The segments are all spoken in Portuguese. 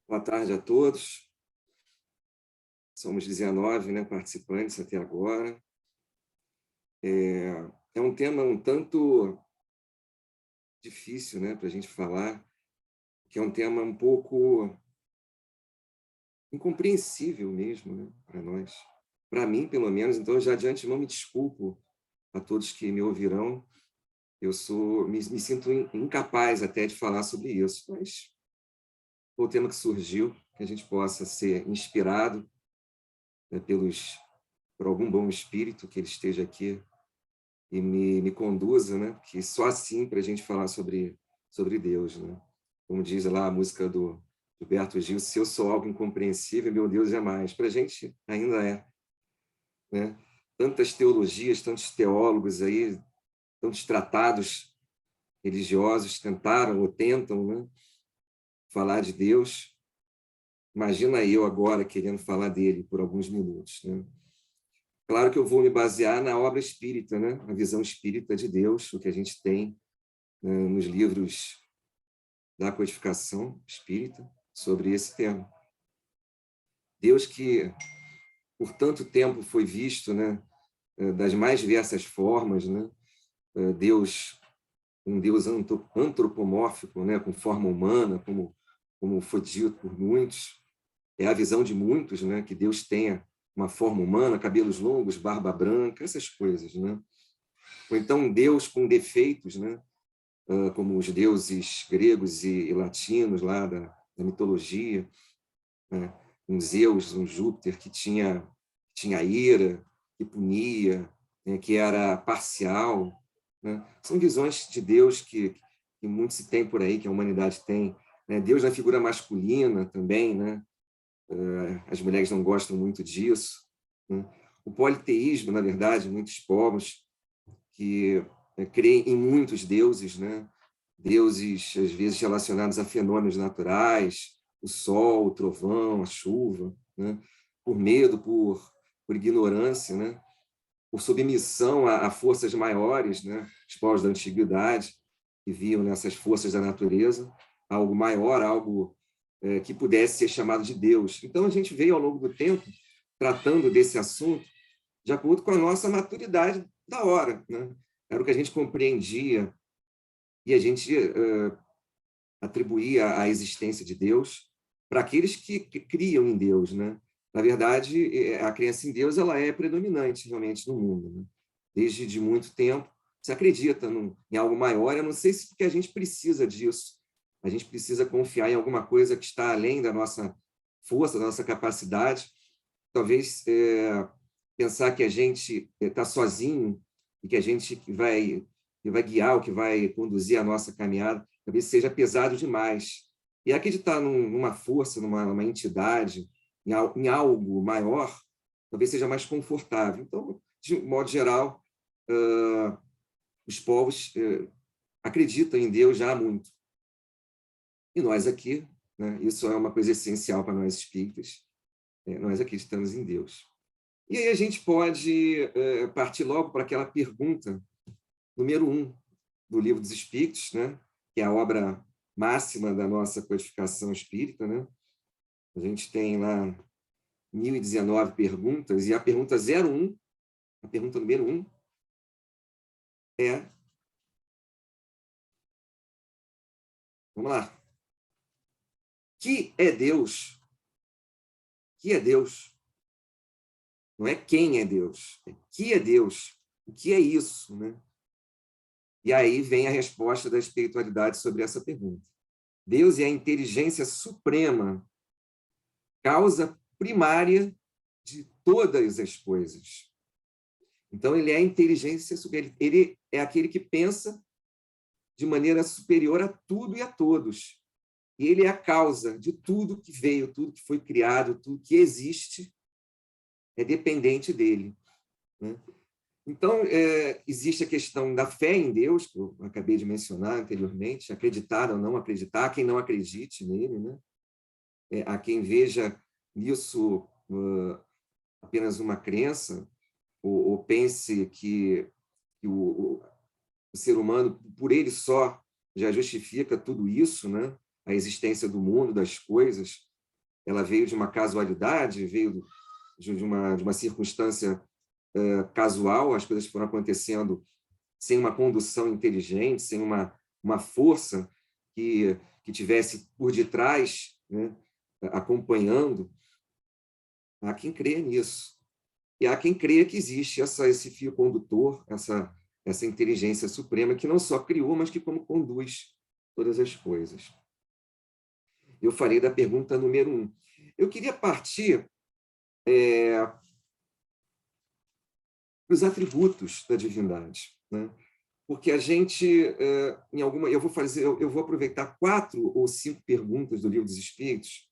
Boa tarde a todos. Somos 19, né, participantes até agora. É um tema um tanto difícil, né, para a gente falar, que é um tema um pouco incompreensível mesmo, né, para nós. Para mim, pelo menos. Então, já de antemão me desculpo a todos que me ouvirão. Eu me sinto incapaz até de falar sobre isso, mas foi o tema que surgiu, que a gente possa ser inspirado, né, por algum bom espírito que ele esteja aqui e me conduza, né? Que só assim para a gente falar sobre Deus, né? Como diz lá a música do Gilberto Gil, se eu sou algo incompreensível, meu Deus jamais. Para a gente ainda é, né? Tantas teologias, tantos teólogos aí, tantos tratados religiosos tentaram ou tentam, né, falar de Deus. Imagina eu agora querendo falar dele por alguns minutos, né? Claro que eu vou me basear na obra espírita, né? A visão espírita de Deus, o que a gente tem, né, nos livros da codificação espírita sobre esse tema. Deus que por tanto tempo foi visto, né, das mais diversas formas, né? Deus, um Deus antropomórfico, né, com forma humana, como foi dito por muitos. É a visão de muitos, né, que Deus tenha uma forma humana, cabelos longos, barba branca, essas coisas, né? Ou então Deus com defeitos, né, como os deuses gregos e latinos lá da mitologia, né? Um Zeus, um Júpiter que tinha ira, que punia, né? Que era parcial, né? São visões de Deus que muito se tem por aí, que a humanidade tem, né? Deus na figura masculina também, né? As mulheres não gostam muito disso, né? O politeísmo, na verdade, muitos povos que creem em muitos deuses, né? Deuses, às vezes, relacionados a fenômenos naturais, o sol, o trovão, a chuva, né? Por medo, por ignorância, né? Por submissão a forças maiores, né? Os povos da antiguidade, que viam nessas forças da natureza algo maior, algo que pudesse ser chamado de Deus. Então, a gente veio, ao longo do tempo, tratando desse assunto de acordo com a nossa maturidade da hora, né? Era o que a gente compreendia e a gente atribuía a existência de Deus para aqueles que criam em Deus, né? Na verdade, a crença em Deus ela é predominante realmente no mundo, né? Desde de muito tempo se acredita em algo maior. Eu não sei se porque a gente precisa disso, a gente precisa confiar em alguma coisa que está além da nossa força, da nossa capacidade. Talvez pensar que a gente está sozinho e que a gente que vai guiar, o que vai conduzir a nossa caminhada, talvez seja pesado demais. E acreditar numa força, numa entidade, em algo maior, talvez seja mais confortável. Então, de modo geral, os povos acreditam em Deus já há muito. E nós aqui, né, isso é uma coisa essencial para nós espíritas, nós acreditamos em Deus. E aí a gente pode partir logo para aquela pergunta número 1 do Livro dos Espíritos, né, que é a obra máxima da nossa codificação espírita, né? A gente tem lá 1019 perguntas, e a pergunta 01, a pergunta número 1, é... Vamos lá. Que é Deus? Que é Deus? Não é quem é Deus, é que é Deus. O que é isso, né? E aí vem a resposta da espiritualidade sobre essa pergunta. Deus é a inteligência suprema, causa primária de todas as coisas. Então, ele é a inteligência superior. Ele é aquele que pensa de maneira superior a tudo e a todos. E ele é a causa de tudo que veio, tudo que foi criado, tudo que existe é dependente dele, né? Então, existe a questão da fé em Deus, que eu acabei de mencionar anteriormente, acreditar ou não acreditar, há quem não acredite nele, né? Há quem veja nisso apenas uma crença, ou pense que o ser humano, por ele só, já justifica tudo isso, né? A existência do mundo, das coisas, ela veio de uma casualidade, veio de uma circunstância casual, as coisas foram acontecendo sem uma condução inteligente, sem uma força que tivesse por detrás, né, acompanhando. Há quem creia nisso. E há quem creia que existe esse fio condutor, essa inteligência suprema que não só criou, mas que como conduz todas as coisas. Eu falei da pergunta número 1. Eu queria partir dos atributos da divindade, né? Porque a gente, eu vou aproveitar 4 ou 5 perguntas do Livro dos Espíritos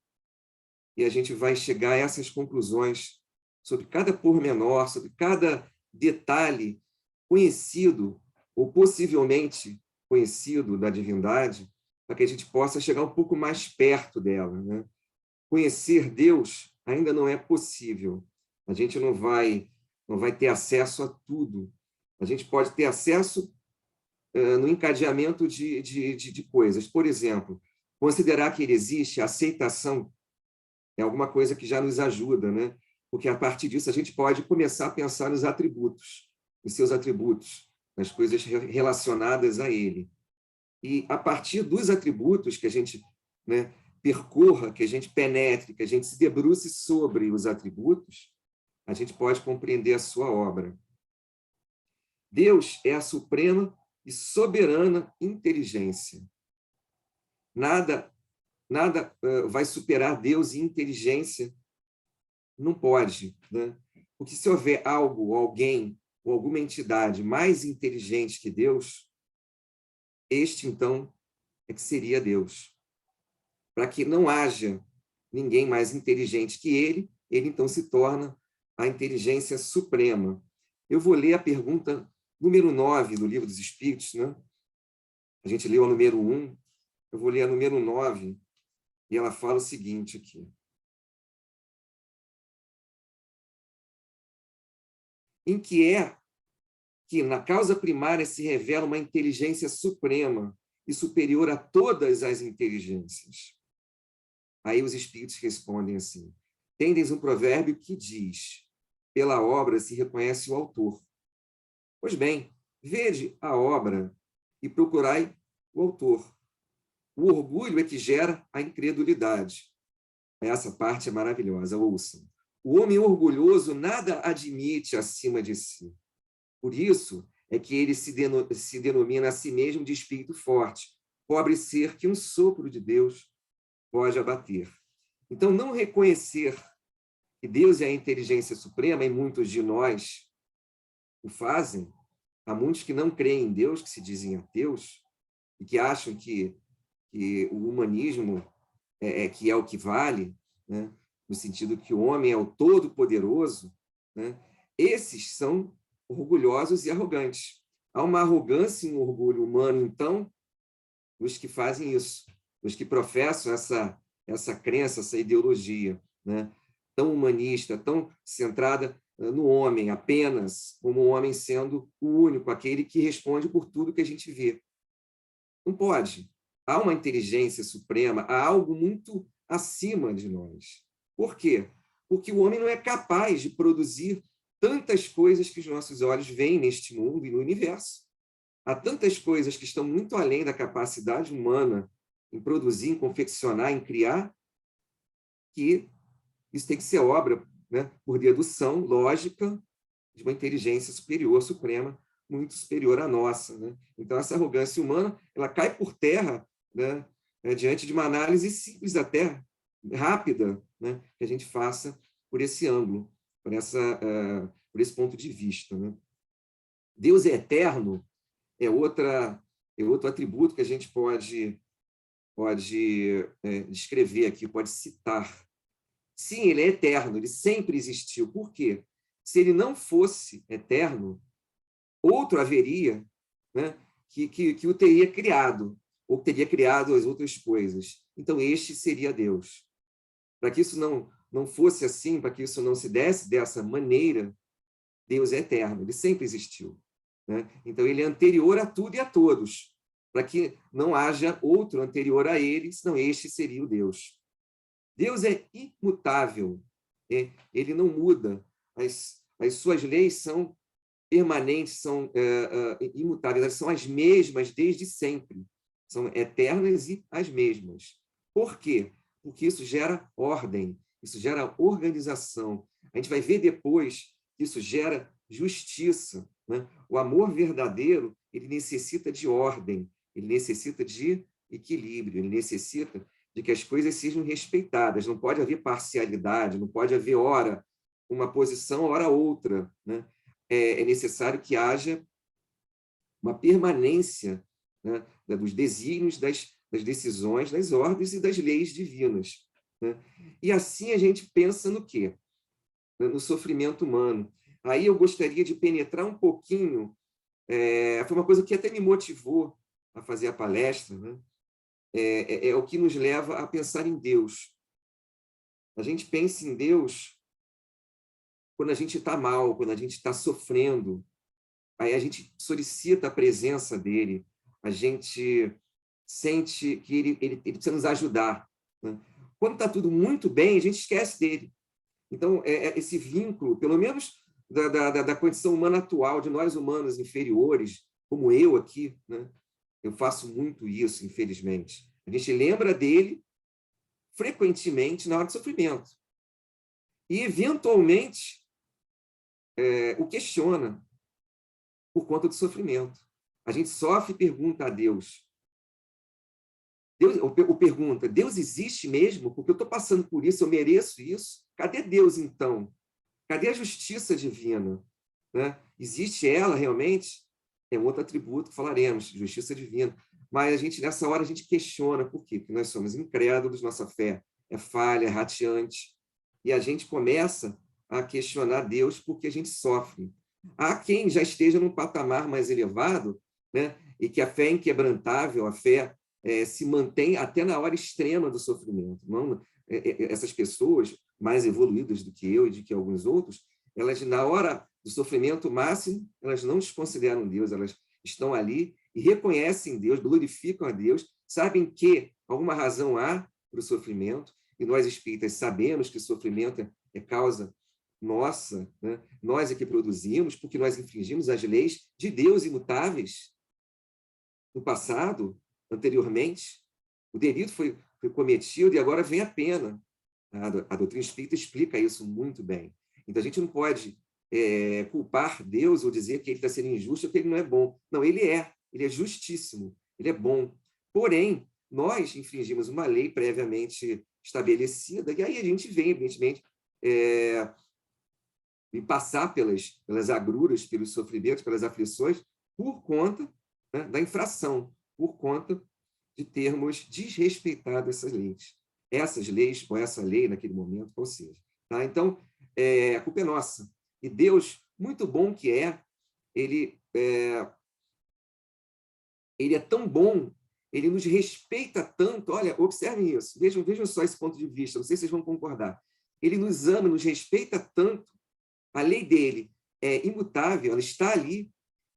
e a gente vai chegar a essas conclusões sobre cada pormenor, sobre cada detalhe conhecido ou possivelmente conhecido da divindade, para que a gente possa chegar um pouco mais perto dela, né? Conhecer Deus ainda não é possível. A gente não vai ter acesso a tudo. A gente pode ter acesso no encadeamento de coisas. Por exemplo, considerar que ele existe, a aceitação é alguma coisa que já nos ajuda, né? Porque a partir disso a gente pode começar a pensar nos atributos, nos seus atributos, nas coisas relacionadas a ele. E a partir dos atributos que a gente, né, percorra, que a gente penetre, que a gente se debruce sobre os atributos, a gente pode compreender a sua obra. Deus é a suprema e soberana inteligência. Nada vai superar Deus em inteligência. Não pode, né? Porque se houver algo, alguém, ou alguma entidade mais inteligente que Deus, este, então, é que seria Deus. Para que não haja ninguém mais inteligente que ele então se torna a inteligência suprema. Eu vou ler a pergunta número 9 do Livro dos Espíritos, né? A gente leu a número 1, eu vou ler a número 9, e ela fala o seguinte aqui. Em que é que na causa primária se revela uma inteligência suprema e superior a todas as inteligências. Aí os espíritos respondem assim: tendes um provérbio que diz: pela obra se reconhece o autor. Pois bem, vede a obra e procurai o autor. O orgulho é que gera a incredulidade. Essa parte é maravilhosa, ouçam. O homem orgulhoso nada admite acima de si. Por isso é que ele se denomina a si mesmo de espírito forte, pobre ser que um sopro de Deus pode abater. Então, não reconhecer que Deus é a inteligência suprema, e muitos de nós o fazem, há muitos que não creem em Deus, que se dizem ateus, e que acham que o humanismo que é o que vale, né? No sentido que o homem é o todo-poderoso, né? Esses são orgulhosos e arrogantes. Há uma arrogância e um orgulho humano, então, nos que fazem isso, nos que professam essa crença, essa ideologia, né? Tão humanista, tão centrada no homem apenas, como o homem sendo o único, aquele que responde por tudo que a gente vê. Não pode. Há uma inteligência suprema, há algo muito acima de nós. Por quê? Porque o homem não é capaz de produzir tantas coisas que os nossos olhos veem neste mundo e no universo. Há tantas coisas que estão muito além da capacidade humana em produzir, em confeccionar, em criar, que isso tem que ser obra, né, por dedução lógica de uma inteligência superior, suprema, muito superior à nossa, né? Então, essa arrogância humana, ela cai por terra, né, diante de uma análise simples até, rápida, né, que a gente faça por esse ângulo, por esse ponto de vista, né? Deus é eterno, é outro atributo que a gente pode descrever aqui, pode citar. Sim, ele é eterno, ele sempre existiu. Por quê? Se ele não fosse eterno, outro haveria, né, que o teria criado, ou teria criado as outras coisas. Então, este seria Deus. Para que isso não fosse assim, para que isso não se desse dessa maneira, Deus é eterno, ele sempre existiu, né? Então, ele é anterior a tudo e a todos, para que não haja outro anterior a ele, senão este seria o Deus. Deus é imutável, ele não muda. As suas leis são permanentes, são imutáveis, elas são as mesmas desde sempre, são eternas e as mesmas. Por quê? Porque isso gera ordem, isso gera organização. A gente vai ver depois que isso gera justiça, né? O amor verdadeiro, ele necessita de ordem, ele necessita de equilíbrio, ele necessita de que as coisas sejam respeitadas, não pode haver parcialidade, não pode haver ora uma posição, ora outra, né? É necessário que haja uma permanência, né, dos desígnios, das decisões, das ordens e das leis divinas, né? E assim a gente pensa no quê? No sofrimento humano. Aí eu gostaria de penetrar um pouquinho, foi uma coisa que até me motivou a fazer a palestra, né? É o que nos leva a pensar em Deus. A gente pensa em Deus quando a gente está mal, quando a gente está sofrendo. Aí a gente solicita a presença dele, a gente sente que ele precisa nos ajudar, né? Quando está tudo muito bem, a gente esquece dele. Então, esse vínculo, pelo menos da condição humana atual, de nós humanos inferiores, como eu aqui, né? Eu faço muito isso, infelizmente. A gente lembra dele frequentemente na hora do sofrimento. E, eventualmente, o questiona por conta do sofrimento. A gente sofre e pergunta a Deus. Ou pergunta, Deus existe mesmo? Porque eu estou passando por isso, eu mereço isso? Cadê Deus, então? Cadê a justiça divina? Né? Existe ela realmente? É um outro atributo que falaremos, justiça divina. Mas a gente, nessa hora, a gente questiona por quê? Porque nós somos incrédulos, nossa fé é falha, é rateante. E a gente começa a questionar Deus porque a gente sofre. Há quem já esteja num patamar mais elevado, né? E que a fé é inquebrantável, a fé se mantém até na hora extrema do sofrimento. Não, essas pessoas mais evoluídas do que eu e de que alguns outros, elas, na hora do sofrimento máximo, elas não desconsideram Deus, elas estão ali e reconhecem Deus, glorificam a Deus, sabem que alguma razão há para o sofrimento, e nós espíritas sabemos que o sofrimento é causa nossa, né? Nós é que produzimos, porque nós infringimos as leis de Deus imutáveis no passado, anteriormente. O delito foi cometido e agora vem a pena. A doutrina espírita explica isso muito bem. Então, a gente não pode culpar Deus ou dizer que ele está sendo injusto ou que ele não é bom. Não, ele é justíssimo, ele é bom. Porém, nós infringimos uma lei previamente estabelecida, e aí a gente vem, evidentemente, e passar pelas agruras, pelos sofrimentos, pelas aflições, por conta, né, da infração, por conta de termos desrespeitado essas leis, ou essa lei naquele momento, ou seja. Tá? Então, a culpa é nossa. E Deus, muito bom que ele é tão bom, ele nos respeita tanto. Olha, observem isso, vejam só esse ponto de vista, não sei se vocês vão concordar. Ele nos ama, nos respeita tanto, a lei dele é imutável, ela está ali,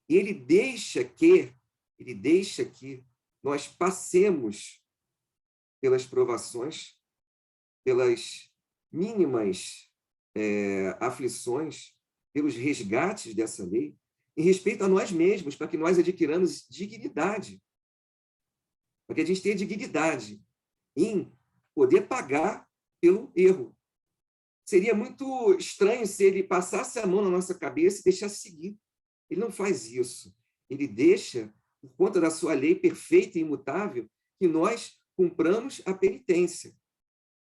e ele deixa que nós passemos pelas provações, pelas mínimas aflições, pelos resgates dessa lei, em respeito a nós mesmos, para que nós adquiramos dignidade, para que a gente tenha dignidade em poder pagar pelo erro. Seria muito estranho se ele passasse a mão na nossa cabeça e deixasse seguir. Ele não faz isso. Ele deixa, por conta da sua lei perfeita e imutável, que nós cumpramos a penitência.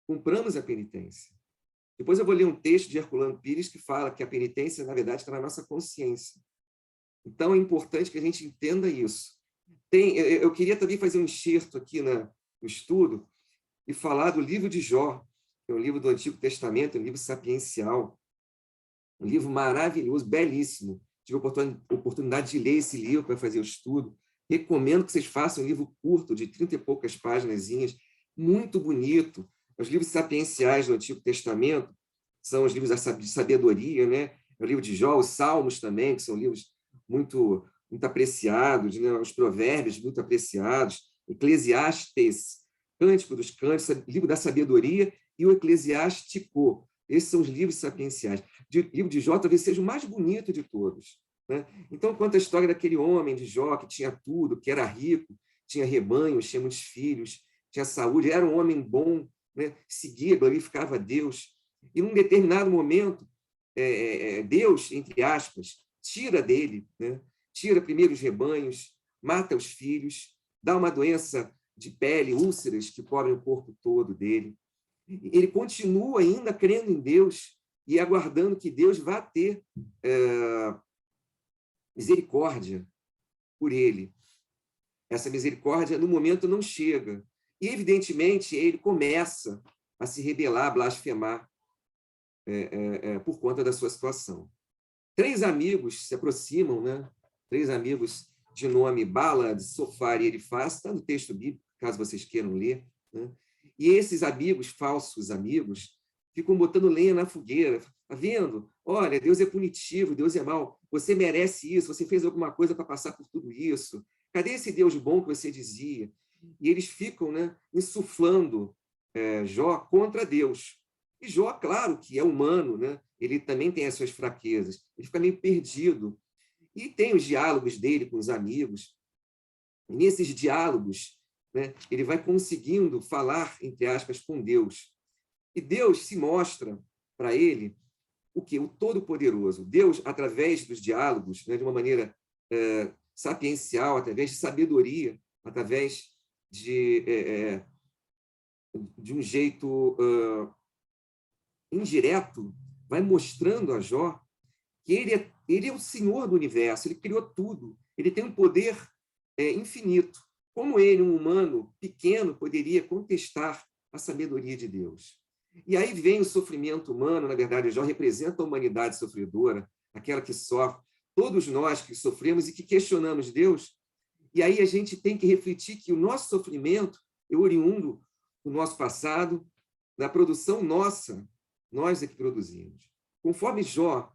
Cumpramos a penitência. Depois eu vou ler um texto de Herculano Pires que fala que a penitência, na verdade, está na nossa consciência. Então, é importante que a gente entenda isso. Eu queria também fazer um enxerto aqui no estudo e falar do livro de Jó, que é um livro do Antigo Testamento, um livro sapiencial, um livro maravilhoso, belíssimo. Tive a oportunidade de ler esse livro para fazer o estudo. Recomendo que vocês façam um livro curto, de 30 e poucas páginas, muito bonito. Os livros sapienciais do Antigo Testamento são os livros de sabedoria, né? O livro de Jó, os Salmos também, que são livros muito apreciados, né? Os Provérbios muito apreciados, Eclesiastes, Cântico dos Cânticos, livro da sabedoria, e o Eclesiástico. Esses são os livros sapienciais. O livro de Jó talvez seja o mais bonito de todos, né? Então, conta a história daquele homem de Jó que tinha tudo, que era rico, tinha rebanhos, tinha muitos filhos, tinha saúde, era um homem bom, né? Seguia, glorificava a Deus. E, num determinado momento, Deus, entre aspas, tira dele, né? Tira primeiro os rebanhos, mata os filhos, dá uma doença de pele, úlceras que cobrem o corpo todo dele. Ele continua ainda crendo em Deus e aguardando que Deus vá ter misericórdia por ele. Essa misericórdia, no momento, não chega. E, evidentemente, ele começa a se rebelar, a blasfemar por conta da sua situação. 3 amigos se aproximam, né? 3 amigos de nome Bala, Sofar e Elifaz, está no texto bíblico, caso vocês queiram ler, né? E esses amigos, falsos amigos, ficam botando lenha na fogueira. Está vendo? Olha, Deus é punitivo, Deus é mau. Você merece isso, você fez alguma coisa para passar por tudo isso. Cadê esse Deus bom que você dizia? E eles ficam, né, insuflando Jó contra Deus. E Jó, claro que é humano, né? Ele também tem as suas fraquezas. Ele fica meio perdido. E tem os diálogos dele com os amigos. E nesses diálogos, né, ele vai conseguindo falar, entre aspas, com Deus. E Deus se mostra para ele o quê? O Todo-Poderoso. Deus, através dos diálogos, né, de uma maneira sapiencial, através de sabedoria, através de um jeito indireto, vai mostrando a Jó que ele é o Senhor do universo, ele criou tudo, ele tem um poder infinito. Como ele, um humano pequeno, poderia contestar a sabedoria de Deus? E aí vem o sofrimento humano, na verdade, Jó representa a humanidade sofredora, aquela que sofre, todos nós que sofremos e que questionamos Deus, e aí a gente tem que refletir que o nosso sofrimento é oriundo do nosso passado, da produção nossa, nós é que produzimos. Conforme Jó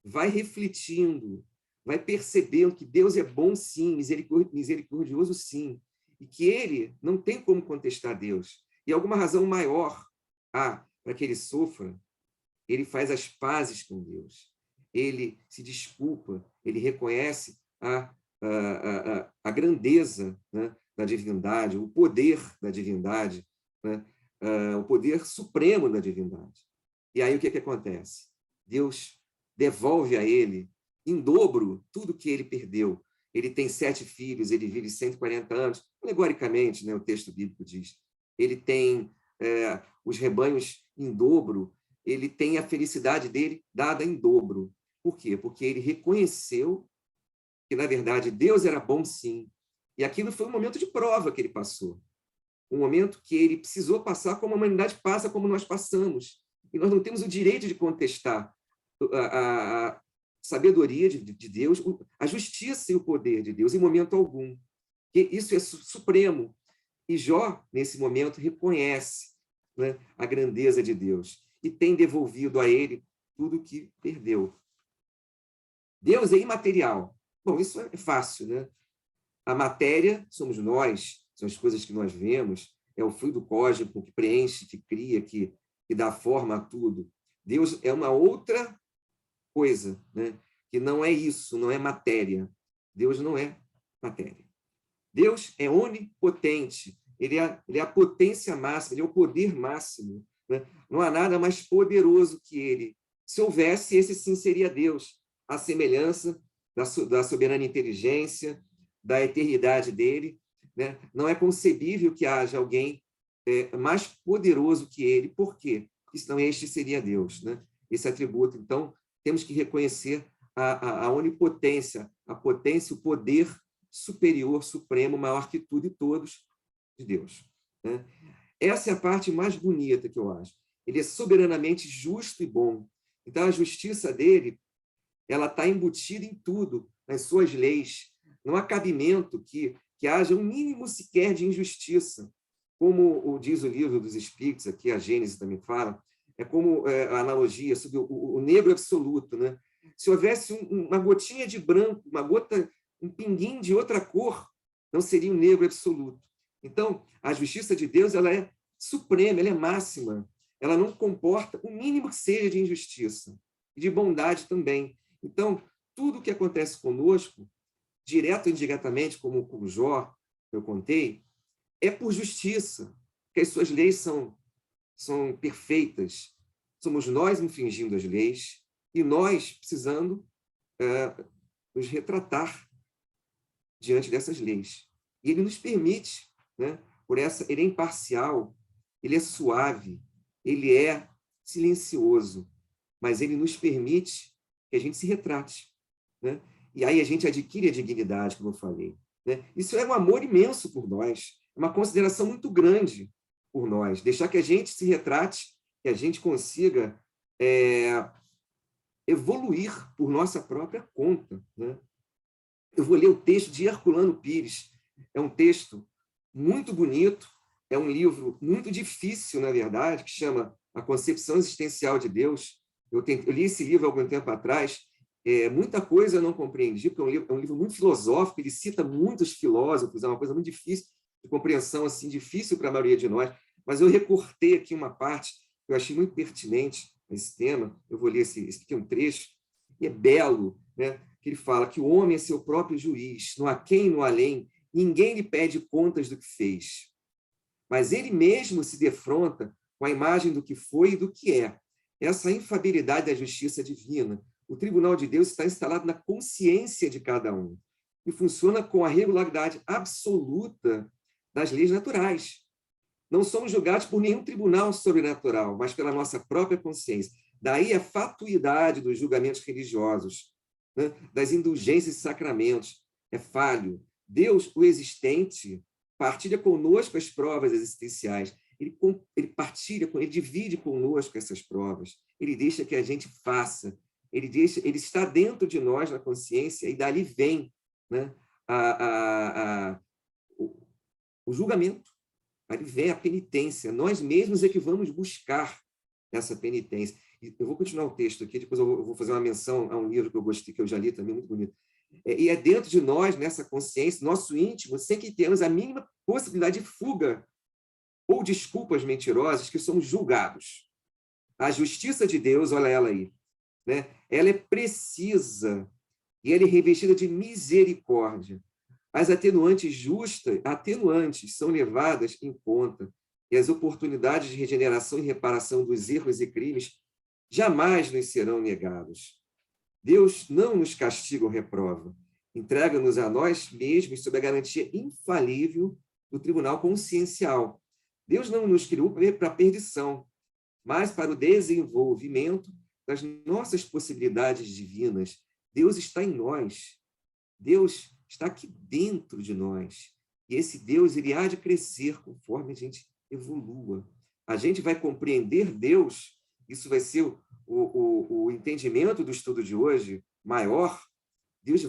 vai refletindo, vai percebendo que Deus é bom sim, misericordioso sim, e que ele não tem como contestar Deus. E alguma razão maior para que ele sofra, ele faz as pazes com Deus. Ele se desculpa, ele reconhece a grandeza, né, da divindade, o poder da divindade, né, o poder supremo da divindade. E aí o que acontece? Deus devolve a ele em dobro tudo que ele perdeu. Ele tem 7 filhos, ele vive 140 anos, alegoricamente, né, o texto bíblico diz. Ele tem os rebanhos em dobro, ele tem a felicidade dele dada em dobro. Por quê? Porque ele reconheceu que, na verdade, Deus era bom sim. E aquilo foi um momento de prova que ele passou. Um momento que ele precisou passar como a humanidade passa, como nós passamos. E nós não temos o direito de contestar a sabedoria de Deus, a justiça e o poder de Deus em momento algum. Porque isso é supremo. E Jó, nesse momento, reconhece, né, a grandeza de Deus e tem devolvido a ele tudo que perdeu. Deus é imaterial. Bom, isso é fácil, né? A matéria somos nós, são as coisas que nós vemos, é o fluido cósmico que preenche, que cria, que dá forma a tudo. Deus é uma outra coisa, né? Que não é isso, não é matéria. Deus não é matéria. Deus é onipotente, ele é a potência máxima, ele é o poder máximo, né? Não há nada mais poderoso que ele. Se houvesse, esse sim seria Deus, a semelhança da soberana inteligência, da eternidade dele, né? Não é concebível que haja alguém mais poderoso que ele. Por quê? Porque senão este seria Deus, né? Esse atributo. Então, temos que reconhecer a onipotência, a potência, o poder superior, supremo, maior que tudo e todos de Deus, né? Essa é a parte mais bonita que eu acho. Ele é soberanamente justo e bom. Então, a justiça dele, ela está embutida em tudo, nas suas leis. Não há cabimento que haja um mínimo sequer de injustiça. Como diz o livro dos Espíritos, aqui a Gênesis também fala, é como a analogia sobre o negro absoluto, né? Se houvesse uma gotinha de branco, um pinguim de outra cor, não seria um negro absoluto. Então, a justiça de Deus, ela é suprema, ela é máxima. ela não comporta o mínimo que seja de injustiça, e de bondade também. Então, tudo o que acontece conosco, direto ou indiretamente, como com Jó, eu contei, é por justiça, que as suas leis são perfeitas. Somos nós infringindo as leis e nós precisando nos retratar diante dessas leis. E ele nos permite, né, ele é imparcial, ele é suave, ele é silencioso, mas ele nos permite que a gente se retrate, né? E aí a gente adquire a dignidade, como eu falei, né? Isso é um amor imenso por nós, uma consideração muito grande por nós, deixar que a gente se retrate, que a gente consiga evoluir por nossa própria conta, né? Eu vou ler o texto de Herculano Pires. É um texto muito bonito, é um livro muito difícil, na verdade, que chama A Concepção Existencial de Deus. Eu li esse livro há algum tempo atrás, muita coisa eu não compreendi, porque é um livro muito filosófico, ele cita muitos filósofos, é uma coisa muito difícil de compreensão, assim, difícil para a maioria de nós, mas eu recortei aqui uma parte que eu achei muito pertinente nesse tema. Eu vou ler esse aqui é um trecho, e é belo, né? Que ele fala que o homem é seu próprio juiz, no aquém e no além, ninguém lhe pede contas do que fez, mas ele mesmo se defronta com a imagem do que foi e do que é. Essa infabilidade da justiça divina. O tribunal de Deus está instalado na consciência de cada um e funciona com a regularidade absoluta das leis naturais. Não somos julgados por nenhum tribunal sobrenatural, mas pela nossa própria consciência. Daí a fatuidade dos julgamentos religiosos, né? Das indulgências e sacramentos. É falho. Deus, o existente, partilha conosco as provas existenciais. Ele partilha, ele divide conosco essas provas. Ele deixa que a gente faça. Ele está dentro de nós, na consciência, e dali vem, né, o julgamento. Ali vem a penitência. Nós mesmos é que vamos buscar essa penitência. E eu vou continuar o texto aqui, depois eu vou fazer uma menção a um livro que eu gostei, que eu já li também, muito bonito. E é dentro de nós, nessa consciência, nosso íntimo, sem que tenhamos a mínima possibilidade de fuga ou desculpas mentirosas, que somos julgados. A justiça de Deus, olha ela aí, né? Ela é precisa e ela é revestida de misericórdia. As atenuantes são levadas em conta e as oportunidades de regeneração e reparação dos erros e crimes jamais nos serão negados. Deus não nos castiga ou reprova, entrega-nos a nós mesmos sob a garantia infalível do tribunal consciencial. Deus não nos criou para a perdição, mas para o desenvolvimento das nossas possibilidades divinas. Deus está em nós. Deus está aqui dentro de nós. E esse Deus, ele há de crescer conforme a gente evolua. A gente vai compreender Deus, isso vai ser o entendimento do estudo de hoje maior. Deus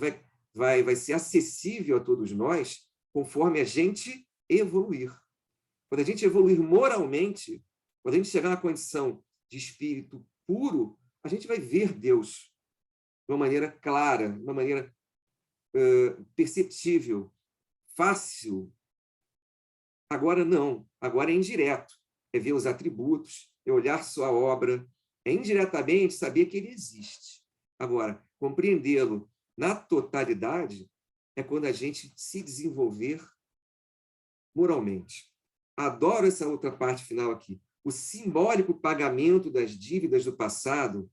vai ser acessível a todos nós conforme a gente evoluir. Quando a gente evoluir moralmente, quando a gente chegar na condição de espírito puro, a gente vai ver Deus de uma maneira clara, de uma maneira perceptível, fácil. Agora não, agora é indireto. É ver os atributos, é olhar sua obra, é indiretamente saber que ele existe. Agora, compreendê-lo na totalidade é quando a gente se desenvolver moralmente. Adoro essa outra parte final aqui. O simbólico pagamento das dívidas do passado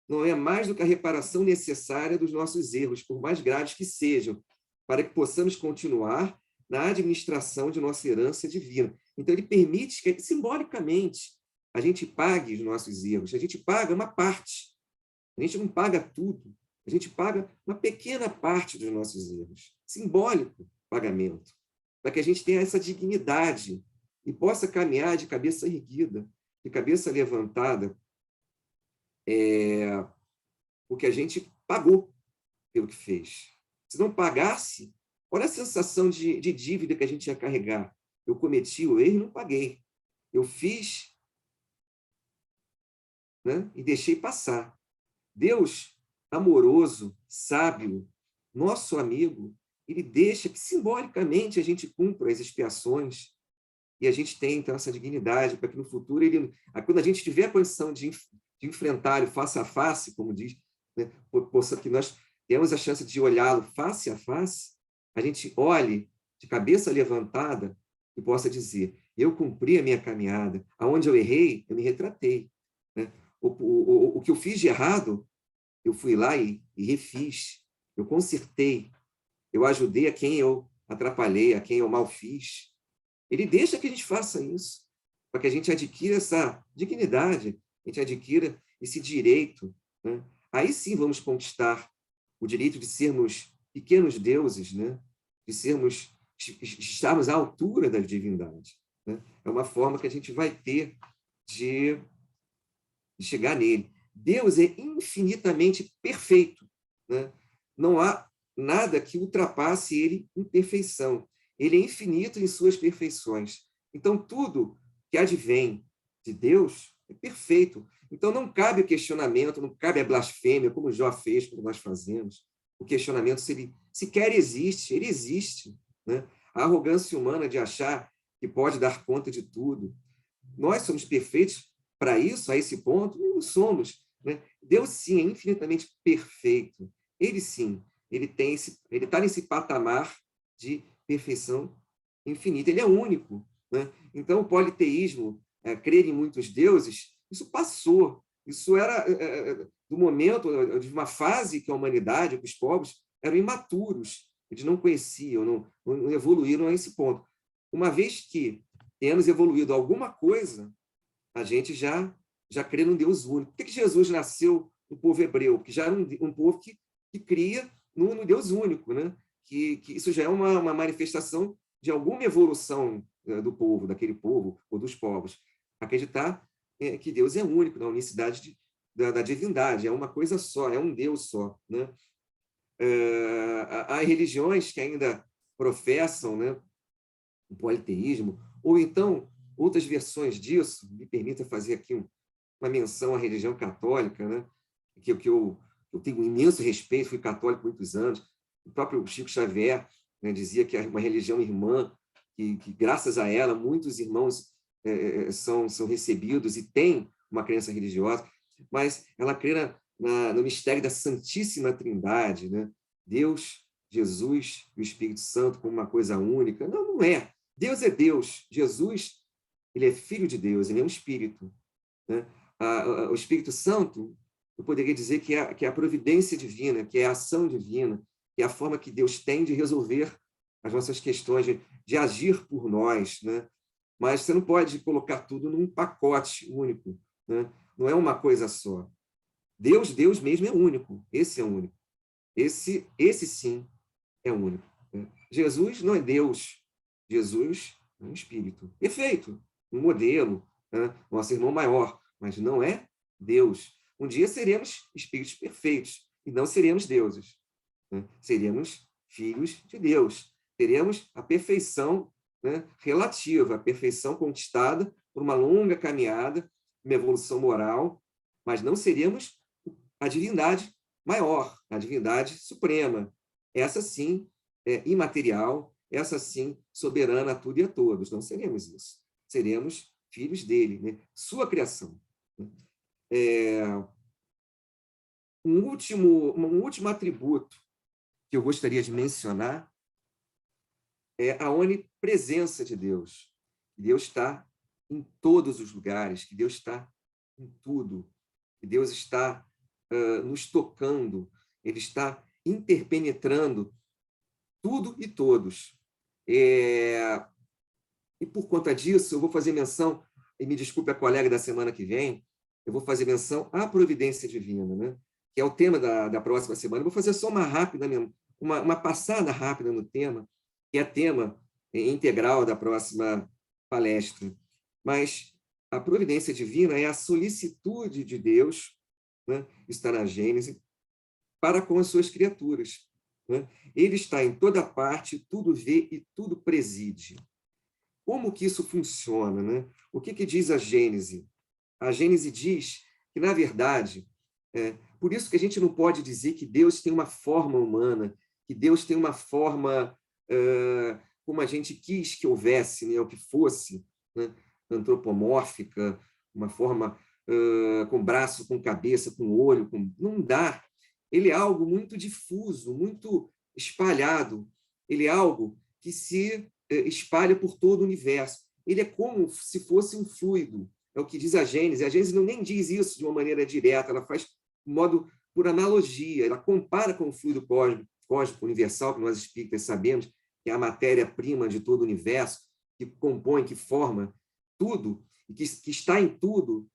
não é mais do que a reparação necessária dos nossos erros, por mais graves que sejam, para que possamos continuar na administração de nossa herança divina. Então, ele permite que, simbolicamente, a gente pague os nossos erros. A gente paga uma parte. A gente não paga tudo. A gente paga uma pequena parte dos nossos erros. Simbólico pagamento. Para que a gente tenha essa dignidade e possa caminhar de cabeça erguida, de cabeça levantada, porque a gente pagou pelo que fez. Se não pagasse, olha a sensação de dívida que a gente ia carregar. Eu cometi o erro e não paguei. Eu fiz, né, e deixei passar. Deus, amoroso, sábio, nosso amigo, ele deixa que simbolicamente a gente cumpra as expiações e a gente tem, então, essa dignidade para que no futuro, quando a gente tiver a condição de enfrentá-lo face a face, como diz, né, que nós temos a chance de olhá-lo face a face, a gente olhe de cabeça levantada e possa dizer: eu cumpri a minha caminhada, aonde eu errei, eu me retratei. Né? O que eu fiz de errado, eu fui lá e refiz, eu consertei, eu ajudei a quem eu atrapalhei, a quem eu mal fiz. Ele deixa que a gente faça isso, para que a gente adquira essa dignidade, a gente adquira esse direito. Né? Aí sim vamos conquistar o direito de sermos pequenos deuses, né? De estarmos à altura da divindade. Né? É uma forma que a gente vai ter de chegar nele. Deus é infinitamente perfeito. Né? Não há nada que ultrapasse ele em perfeição. Ele é infinito em suas perfeições. Então, tudo que advém de Deus é perfeito. Então, não cabe o questionamento, não cabe a blasfêmia, como Jó fez, como nós fazemos. O questionamento, se ele sequer existe, ele existe. Né? A arrogância humana de achar que pode dar conta de tudo. Nós somos perfeitos para isso, a esse ponto? Não somos. Né? Deus, sim, é infinitamente perfeito. Ele, sim, ele está nesse patamar de perfeição infinita. Ele é único. Né? Então, o politeísmo, crer em muitos deuses, isso passou. Isso era do momento, de uma fase que a humanidade, que os povos, eram imaturos. Eles não conheciam, não evoluíram a esse ponto. Uma vez que temos evoluído alguma coisa, a gente já crê num Deus único. Por que Jesus nasceu no povo hebreu? Porque já era um povo que cria no Deus único, né? Que isso já é uma manifestação de alguma evolução do povo, daquele povo ou dos povos. Acreditar que Deus é único, na unicidade da divindade, é uma coisa só, é um Deus só. Né? Há religiões que ainda professam, né, o politeísmo, ou então outras versões disso. Me permita fazer aqui uma menção à religião católica, né, que eu tenho um imenso respeito, fui católico há muitos anos. O próprio Chico Xavier, né, dizia que é uma religião irmã, que graças a ela muitos irmãos são recebidos e têm uma crença religiosa, mas ela crê no mistério da Santíssima Trindade, né? Deus, Jesus e o Espírito Santo como uma coisa única. Não é. Deus é Deus. Jesus, ele é filho de Deus, ele é um espírito. Né? O Espírito Santo, eu poderia dizer que é a providência divina, que é a ação divina, que é a forma que Deus tem de resolver as nossas questões, de agir por nós. Né? Mas você não pode colocar tudo num pacote único. Né? Não é uma coisa só. Deus mesmo é único. Esse é único. Esse sim é único. Né? Jesus não é Deus. Jesus é um espírito. Perfeito. Um modelo. Né? Nosso irmão maior. Mas não é Deus. Um dia seremos espíritos perfeitos. E não seremos deuses. Né? Seremos filhos de Deus. Teremos a perfeição, né, relativa, a perfeição conquistada por uma longa caminhada, uma evolução moral, mas não seremos a divindade maior, a divindade suprema. Essa sim é imaterial, essa sim soberana a tudo e a todos. Não seremos isso. Seremos filhos dele, né? Sua criação. Um último atributo que eu gostaria de mencionar é a onipresença de Deus. Deus está em todos os lugares, que Deus está em tudo, que Deus está nos tocando, ele está interpenetrando tudo e todos. E por conta disso, eu vou fazer menção, e me desculpe a colega da semana que vem, eu vou fazer menção à providência divina, né? Que é o tema da próxima semana. Eu vou fazer só uma passada rápida no tema, que é tema integral da próxima palestra. Mas a providência divina é a solicitude de Deus, né? Está na Gênese, para com as suas criaturas. Né? Ele está em toda parte, tudo vê e tudo preside. Como que isso funciona? Né? O que diz a Gênese? A Gênese diz que, na verdade, por isso que a gente não pode dizer que Deus tem uma forma humana, que Deus tem uma forma como a gente quis que houvesse, né, ou que fosse. né, antropomórfica, uma forma com braço, com cabeça, com olho, não dá. Ele é algo muito difuso, muito espalhado. Ele é algo que se espalha por todo o universo. Ele é como se fosse um fluido. É o que diz a Gênesis. A Gênesis não nem diz isso de uma maneira direta, ela faz de modo por analogia, ela compara com o fluido cósmico universal, que nós espíritas sabemos que é a matéria-prima de todo o universo, que compõe, que forma tudo, e que está em tudo,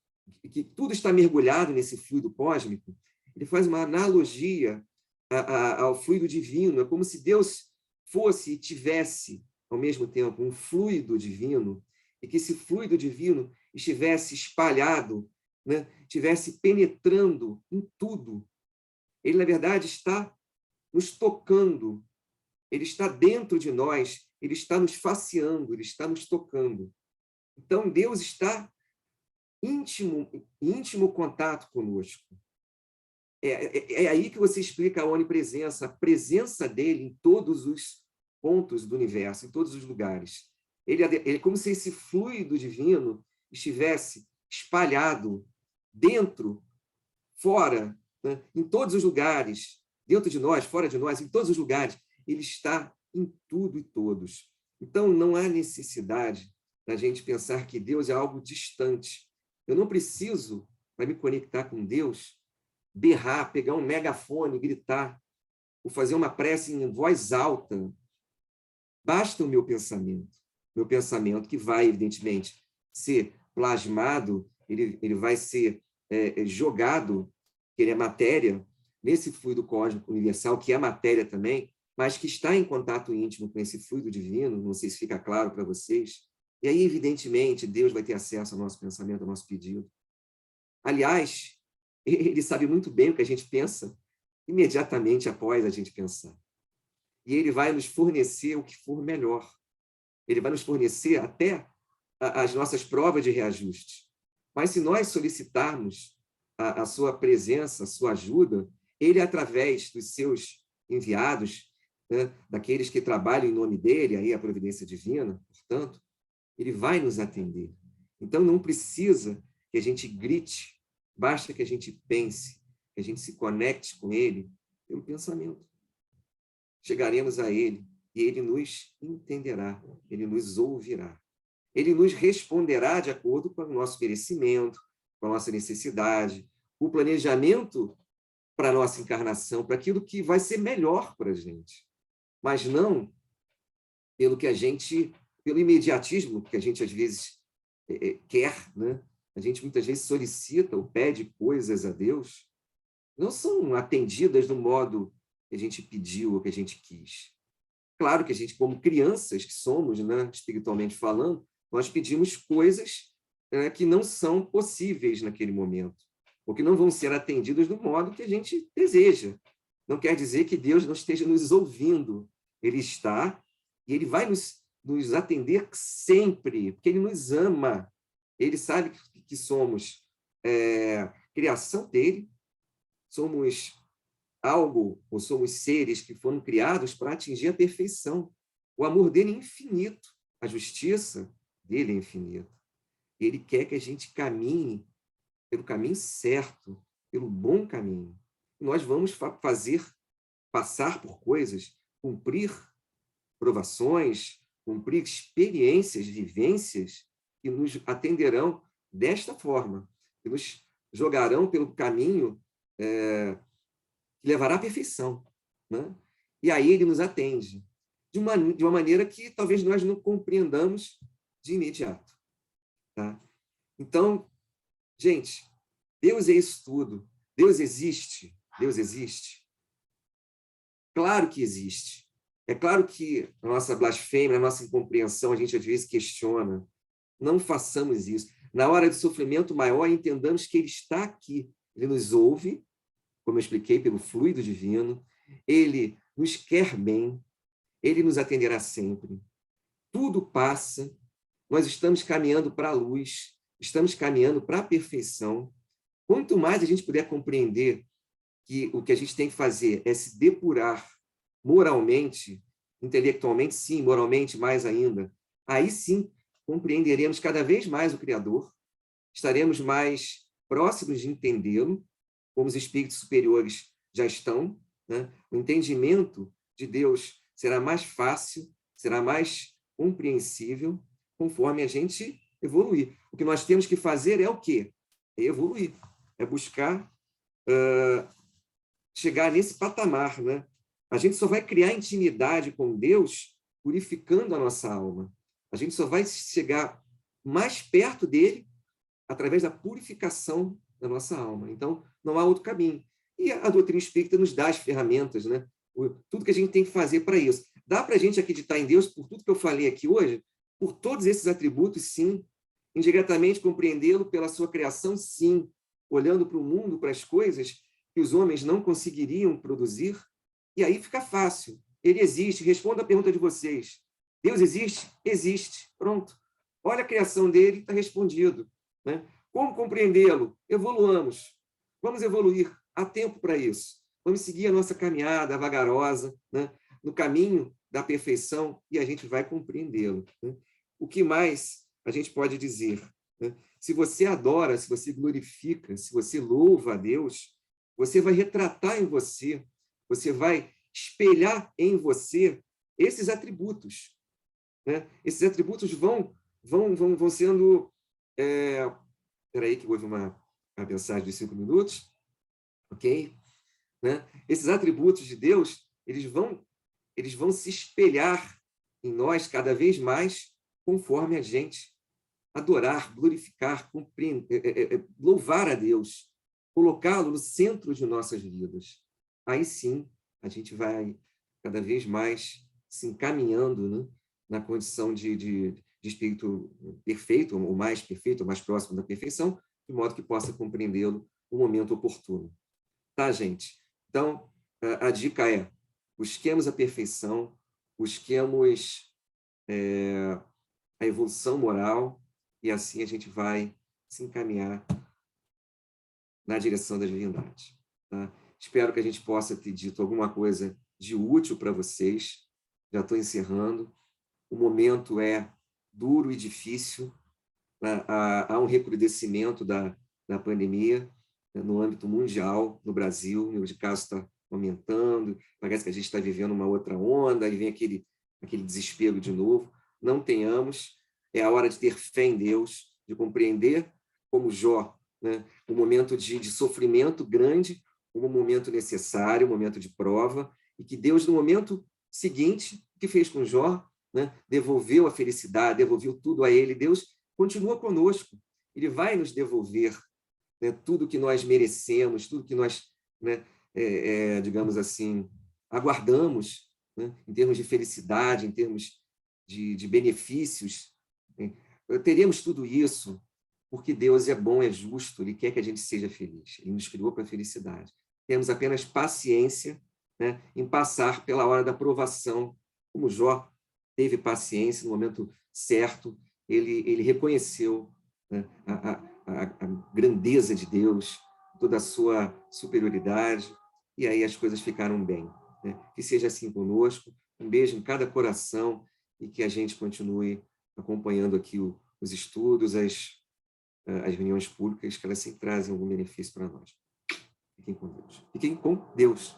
que tudo está mergulhado nesse fluido cósmico. Ele faz uma analogia ao fluido divino, é como se Deus fosse e tivesse, ao mesmo tempo, um fluido divino, e que esse fluido divino estivesse espalhado, né, estivesse penetrando em tudo. Ele, na verdade, está nos tocando, ele está dentro de nós, ele está nos faceando, ele está nos tocando. Então, Deus está íntimo contato conosco. É aí que você explica a onipresença, a presença dele em todos os pontos do universo, em todos os lugares. Ele é como se esse fluido divino estivesse espalhado dentro, fora, né, em todos os lugares, dentro de nós, fora de nós, em todos os lugares. Ele está em tudo e todos. Então, não há necessidade da gente pensar que Deus é algo distante. Eu não preciso, para me conectar com Deus, berrar, pegar um megafone, gritar, ou fazer uma prece em voz alta. Basta o meu pensamento que vai, evidentemente, ser plasmado, ele vai ser jogado, que ele é matéria, nesse fluido cósmico universal, que é matéria também, mas que está em contato íntimo com esse fluido divino, não sei se fica claro para vocês, e aí, evidentemente, Deus vai ter acesso ao nosso pensamento, ao nosso pedido. Aliás, ele sabe muito bem o que a gente pensa imediatamente após a gente pensar. E ele vai nos fornecer o que for melhor. Ele vai nos fornecer até as nossas provas de reajuste. Mas se nós solicitarmos a sua presença, a sua ajuda, ele, através dos seus enviados, né, daqueles que trabalham em nome dele, aí a providência divina, portanto, ele vai nos atender. Então, não precisa que a gente grite, basta que a gente pense, que a gente se conecte com ele pelo pensamento. Chegaremos a ele e ele nos entenderá, ele nos ouvirá. Ele nos responderá de acordo com o nosso merecimento, com a nossa necessidade, o planejamento para a nossa encarnação, para aquilo que vai ser melhor para a gente, mas não pelo que a gente, pelo imediatismo que a gente às vezes quer, né? A gente muitas vezes solicita ou pede coisas a Deus, não são atendidas do modo que a gente pediu ou que a gente quis. Claro que a gente, como crianças que somos, né, espiritualmente falando, nós pedimos coisas que não são possíveis naquele momento, ou que não vão ser atendidas do modo que a gente deseja. Não quer dizer que Deus não esteja nos ouvindo. Ele está e ele vai nos atender sempre, porque ele nos ama. Ele sabe que somos criação dele, somos algo, ou somos seres que foram criados para atingir a perfeição. O amor dele é infinito, a justiça dele é infinita. Ele quer que a gente caminhe pelo caminho certo, pelo bom caminho. Nós vamos passar por coisas, cumprir provações, cumprir experiências, vivências que nos atenderão desta forma, que nos jogarão pelo caminho que levará à perfeição, né? E aí ele nos atende de uma maneira que talvez nós não compreendamos de imediato, tá? Então, gente, Deus é isso tudo. Deus existe. Deus existe. Claro que existe. É claro que a nossa blasfêmia, a nossa incompreensão, a gente às vezes questiona. Não façamos isso. Na hora do sofrimento maior, entendamos que ele está aqui. Ele nos ouve, como eu expliquei, pelo fluido divino. Ele nos quer bem. Ele nos atenderá sempre. Tudo passa. Nós estamos caminhando para a luz. Estamos caminhando para a perfeição. Quanto mais a gente puder compreender que o que a gente tem que fazer é se depurar moralmente, intelectualmente, sim, moralmente, mais ainda, aí sim compreenderemos cada vez mais o Criador, estaremos mais próximos de entendê-lo, como os espíritos superiores já estão, né? O entendimento de Deus será mais fácil, será mais compreensível, conforme a gente evoluir. O que nós temos que fazer é o quê? É evoluir, é buscar chegar nesse patamar, né? A gente só vai criar intimidade com Deus purificando a nossa alma. A gente só vai chegar mais perto dele através da purificação da nossa alma. Então, não há outro caminho. E a doutrina espírita nos dá as ferramentas, né? Tudo que a gente tem que fazer para isso. Dá para a gente acreditar em Deus por tudo que eu falei aqui hoje? Por todos esses atributos, sim. Indiretamente compreendê-lo pela sua criação, sim. Olhando para o mundo, para as coisas que os homens não conseguiriam produzir. E aí fica fácil. Ele existe. Responda a pergunta de vocês. Deus existe? Existe. Pronto. Olha a criação dele, está respondido. Né? Como compreendê-lo? Evoluamos. Vamos evoluir. Há tempo para isso. Vamos seguir a nossa caminhada vagarosa, né? No caminho da perfeição, e a gente vai compreendê-lo. Né? O que mais a gente pode dizer? Né? Se você adora, se você glorifica, se você louva a Deus, você vai retratar em você, você vai espelhar em você esses atributos. Né? Esses atributos vão sendo... Espera aí que houve uma mensagem de 5 minutos. Ok? Né? Esses atributos de Deus, eles vão se espelhar em nós cada vez mais conforme a gente adorar, glorificar, louvar a Deus, colocá-lo no centro de nossas vidas. Aí sim, a gente vai cada vez mais se encaminhando, né, na condição de espírito perfeito, ou mais perfeito, ou mais próximo da perfeição, de modo que possa compreendê-lo no momento oportuno. Tá, gente? Então, a dica é: busquemos a perfeição, busquemos a evolução moral, e assim a gente vai se encaminhar na direção da divindade. Tá? Espero que a gente possa ter dito alguma coisa de útil para vocês. Já estou encerrando. O momento é duro e difícil. Há um recrudescimento da pandemia no âmbito mundial, no Brasil. O número de casos está aumentando. Parece que a gente está vivendo uma outra onda, e vem aquele desespero de novo. Não tenhamos. É a hora de ter fé em Deus, de compreender, como Jó, né, um momento de sofrimento grande, um momento necessário, um momento de prova, e que Deus, no momento seguinte, o que fez com Jó, né, devolveu a felicidade, devolveu tudo a ele. Deus continua conosco, ele vai nos devolver, né, tudo que nós merecemos, tudo que nós, né, digamos assim, aguardamos, né, em termos de felicidade, em termos de benefícios. Teremos tudo isso porque Deus é bom, é justo, Ele quer que a gente seja feliz. Ele nos criou para a felicidade. Temos apenas paciência, né, em passar pela hora da provação, como Jó teve paciência no momento certo. Ele reconheceu, né, a grandeza de Deus, toda a sua superioridade, e aí as coisas ficaram bem. Né? Que seja assim conosco. Um beijo em cada coração, e que a gente continue acompanhando aqui os estudos, as reuniões públicas, que elas sempre trazem algum benefício para nós. Fiquem com Deus. Fiquem com Deus.